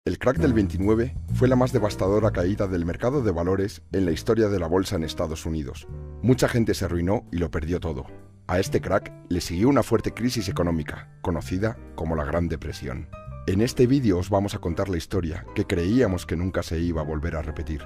El crack del 29 fue la más devastadora caída del mercado de valores en la historia de la bolsa en Estados Unidos. Mucha gente se arruinó y lo perdió todo. A este crack le siguió una fuerte crisis económica, conocida como la Gran Depresión. En este vídeo os vamos a contar la historia que creíamos que nunca se iba a volver a repetir.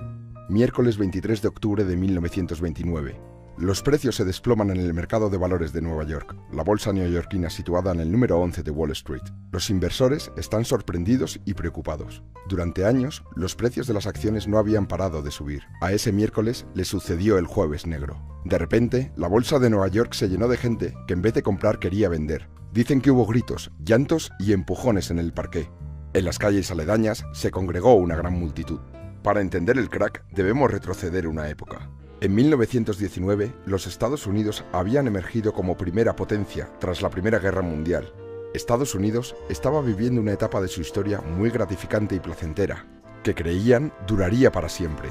Miércoles 23 de octubre de 1929. Los precios se desploman en el mercado de valores de Nueva York, la bolsa neoyorquina situada en el número 11 de Wall Street. Los inversores están sorprendidos y preocupados. Durante años, los precios de las acciones no habían parado de subir. A ese miércoles le sucedió el Jueves Negro. De repente, la bolsa de Nueva York se llenó de gente que en vez de comprar quería vender. Dicen que hubo gritos, llantos y empujones en el parqué. En las calles aledañas se congregó una gran multitud. Para entender el crack, debemos retroceder una época. En 1919, los Estados Unidos habían emergido como primera potencia tras la Primera Guerra Mundial. Estados Unidos estaba viviendo una etapa de su historia muy gratificante y placentera, que creían duraría para siempre.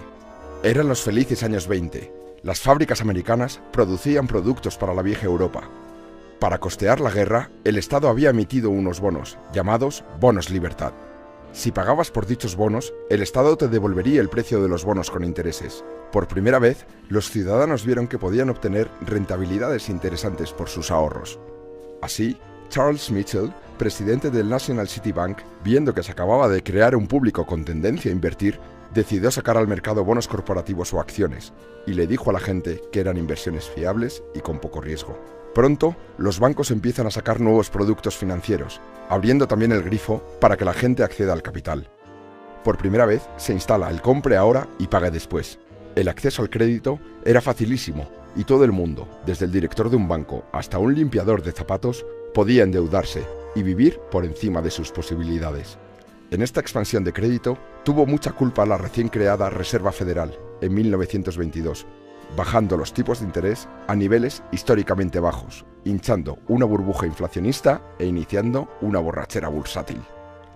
Eran los felices años 20. Las fábricas americanas producían productos para la vieja Europa. Para costear la guerra, el Estado había emitido unos bonos, llamados bonos libertad. Si pagabas por dichos bonos, el Estado te devolvería el precio de los bonos con intereses. Por primera vez, los ciudadanos vieron que podían obtener rentabilidades interesantes por sus ahorros. Así, Charles Mitchell, presidente del National City Bank, viendo que se acababa de crear un público con tendencia a invertir, decidió sacar al mercado bonos corporativos o acciones, y le dijo a la gente que eran inversiones fiables y con poco riesgo. Pronto, los bancos empiezan a sacar nuevos productos financieros, abriendo también el grifo para que la gente acceda al capital. Por primera vez se instala el compre ahora y pague después. El acceso al crédito era facilísimo y todo el mundo, desde el director de un banco hasta un limpiador de zapatos, podía endeudarse y vivir por encima de sus posibilidades. En esta expansión de crédito tuvo mucha culpa la recién creada Reserva Federal en 1922, bajando los tipos de interés a niveles históricamente bajos, hinchando una burbuja inflacionista e iniciando una borrachera bursátil.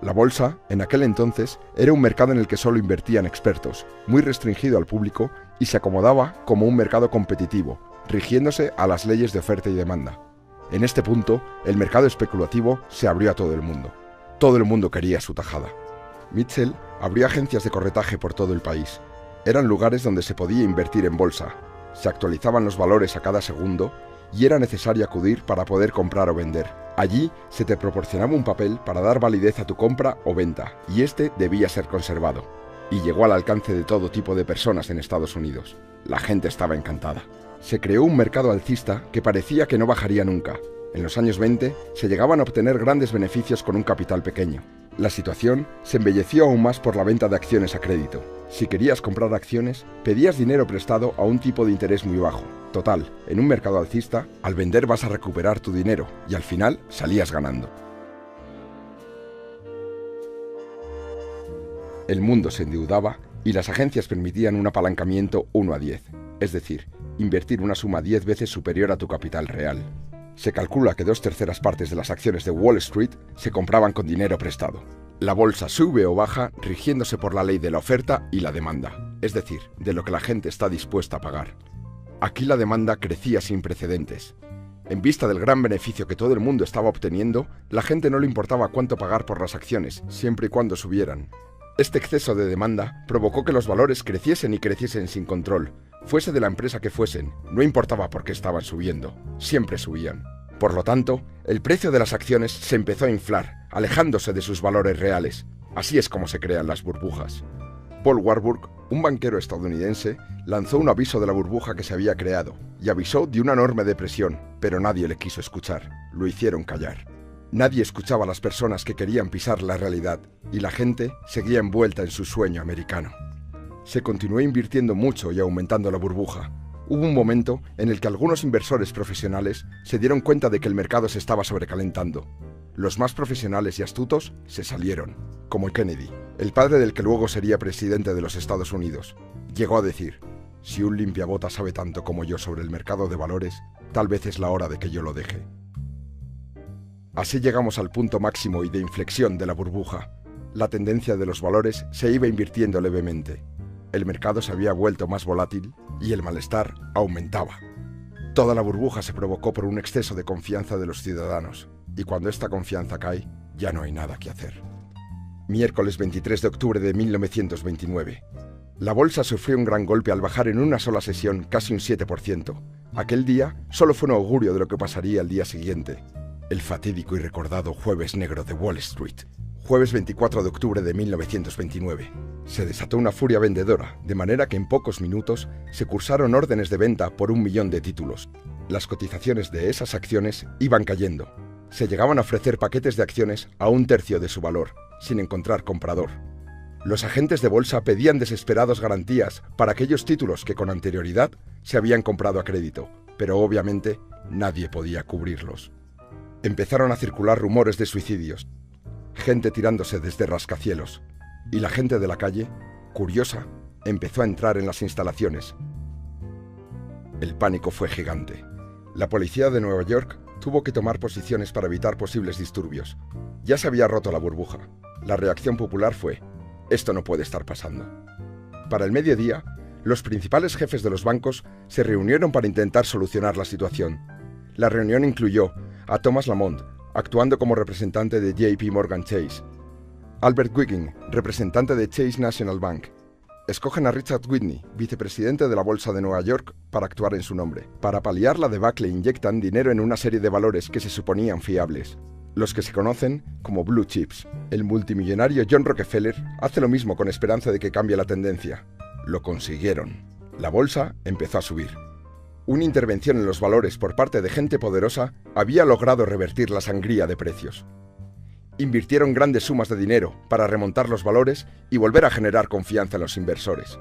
La bolsa, en aquel entonces, era un mercado en el que solo invertían expertos, muy restringido al público y se acomodaba como un mercado competitivo, rigiéndose a las leyes de oferta y demanda. En este punto, el mercado especulativo se abrió a todo el mundo. Todo el mundo quería su tajada. Mitchell abrió agencias de corretaje por todo el país. Eran lugares donde se podía invertir en bolsa, se actualizaban los valores a cada segundo y era necesario acudir para poder comprar o vender. Allí se te proporcionaba un papel para dar validez a tu compra o venta, y este debía ser conservado. Y llegó al alcance de todo tipo de personas en Estados Unidos. La gente estaba encantada. Se creó un mercado alcista que parecía que no bajaría nunca. En los años 20 se llegaban a obtener grandes beneficios con un capital pequeño. La situación se embelleció aún más por la venta de acciones a crédito. Si querías comprar acciones, pedías dinero prestado a un tipo de interés muy bajo. Total, en un mercado alcista, al vender vas a recuperar tu dinero y al final salías ganando. El mundo se endeudaba y las agencias permitían un apalancamiento 1 a 10, es decir, invertir una suma 10 veces superior a tu capital real. Se calcula que 2/3 partes de las acciones de Wall Street se compraban con dinero prestado. La bolsa sube o baja rigiéndose por la ley de la oferta y la demanda, es decir, de lo que la gente está dispuesta a pagar. Aquí la demanda crecía sin precedentes. En vista del gran beneficio que todo el mundo estaba obteniendo, la gente no le importaba cuánto pagar por las acciones, siempre y cuando subieran. Este exceso de demanda provocó que los valores creciesen y creciesen sin control. Fuese de la empresa que fuesen, no importaba por qué estaban subiendo, siempre subían. Por lo tanto, el precio de las acciones se empezó a inflar, alejándose de sus valores reales. Así es como se crean las burbujas. Paul Warburg, un banquero estadounidense, lanzó un aviso de la burbuja que se había creado y avisó de una enorme depresión, pero nadie le quiso escuchar, lo hicieron callar. Nadie escuchaba a las personas que querían pisar la realidad y la gente seguía envuelta en su sueño americano. Se continuó invirtiendo mucho y aumentando la burbuja. Hubo un momento en el que algunos inversores profesionales se dieron cuenta de que el mercado se estaba sobrecalentando. Los más profesionales y astutos se salieron, como Kennedy, el padre del que luego sería presidente de los Estados Unidos. Llegó a decir: si un limpiabotas sabe tanto como yo sobre el mercado de valores, tal vez es la hora de que yo lo deje. Así llegamos al punto máximo y de inflexión de la burbuja. La tendencia de los valores se iba invirtiendo levemente. El mercado se había vuelto más volátil y el malestar aumentaba. Toda la burbuja se provocó por un exceso de confianza de los ciudadanos, y cuando esta confianza cae, ya no hay nada que hacer. Miércoles 23 de octubre de 1929. La bolsa sufrió un gran golpe al bajar en una sola sesión casi un 7%. Aquel día solo fue un augurio de lo que pasaría al día siguiente. El fatídico y recordado Jueves Negro de Wall Street. Jueves 24 de octubre de 1929. Se desató una furia vendedora, de manera que en pocos minutos se cursaron órdenes de venta por 1 millón de títulos. Las cotizaciones de esas acciones iban cayendo. Se llegaban a ofrecer paquetes de acciones a 1/3 de su valor, sin encontrar comprador. Los agentes de bolsa pedían desesperados garantías para aquellos títulos que con anterioridad se habían comprado a crédito, pero obviamente nadie podía cubrirlos. Empezaron a circular rumores de suicidios, gente tirándose desde rascacielos, y la gente de la calle, curiosa, empezó a entrar en las instalaciones. El pánico fue gigante. La policía de Nueva York tuvo que tomar posiciones para evitar posibles disturbios. Ya se había roto la burbuja. La reacción popular fue: esto no puede estar pasando. Para el mediodía, los principales jefes de los bancos se reunieron para intentar solucionar la situación. La reunión incluyó a Thomas Lamont, actuando como representante de JP Morgan Chase, Albert Wiggin, representante de Chase National Bank. Escogen a Richard Whitney, vicepresidente de la Bolsa de Nueva York, para actuar en su nombre. Para paliar la debacle inyectan dinero en una serie de valores que se suponían fiables, los que se conocen como Blue Chips. El multimillonario John Rockefeller hace lo mismo con esperanza de que cambie la tendencia. Lo consiguieron. La bolsa empezó a subir. Una intervención en los valores por parte de gente poderosa había logrado revertir la sangría de precios. Invirtieron grandes sumas de dinero para remontar los valores y volver a generar confianza en los inversores.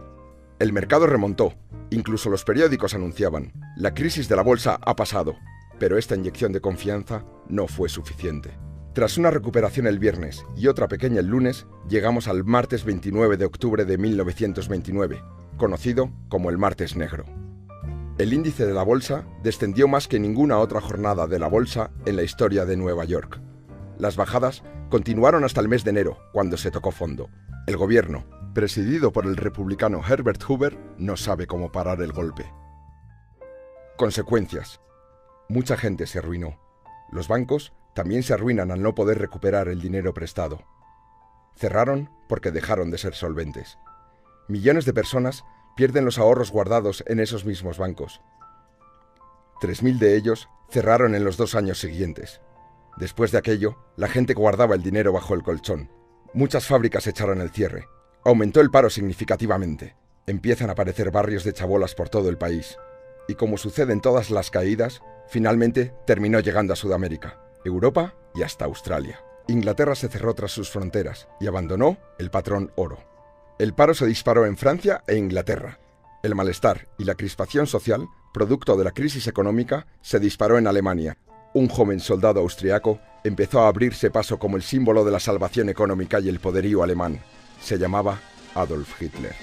El mercado remontó, incluso los periódicos anunciaban: la crisis de la bolsa ha pasado, pero esta inyección de confianza no fue suficiente. Tras una recuperación el viernes y otra pequeña el lunes, llegamos al martes 29 de octubre de 1929, conocido como el Martes Negro. El índice de la bolsa descendió más que ninguna otra jornada de la bolsa en la historia de Nueva York. Las bajadas continuaron hasta el mes de enero, cuando se tocó fondo. El gobierno, presidido por el republicano Herbert Hoover, no sabe cómo parar el golpe. Consecuencias. Mucha gente se arruinó. Los bancos también se arruinan al no poder recuperar el dinero prestado. Cerraron porque dejaron de ser solventes. Millones de personas pierden los ahorros guardados en esos mismos bancos. 3.000 de ellos cerraron en los 2 años siguientes. Después de aquello, la gente guardaba el dinero bajo el colchón. Muchas fábricas echaron el cierre. Aumentó el paro significativamente. Empiezan a aparecer barrios de chabolas por todo el país. Y como sucede en todas las caídas, finalmente terminó llegando a Sudamérica, Europa y hasta Australia. Inglaterra se cerró tras sus fronteras y abandonó el patrón oro. El paro se disparó en Francia e Inglaterra. El malestar y la crispación social, producto de la crisis económica, se disparó en Alemania. Un joven soldado austriaco empezó a abrirse paso como el símbolo de la salvación económica y el poderío alemán. Se llamaba Adolf Hitler.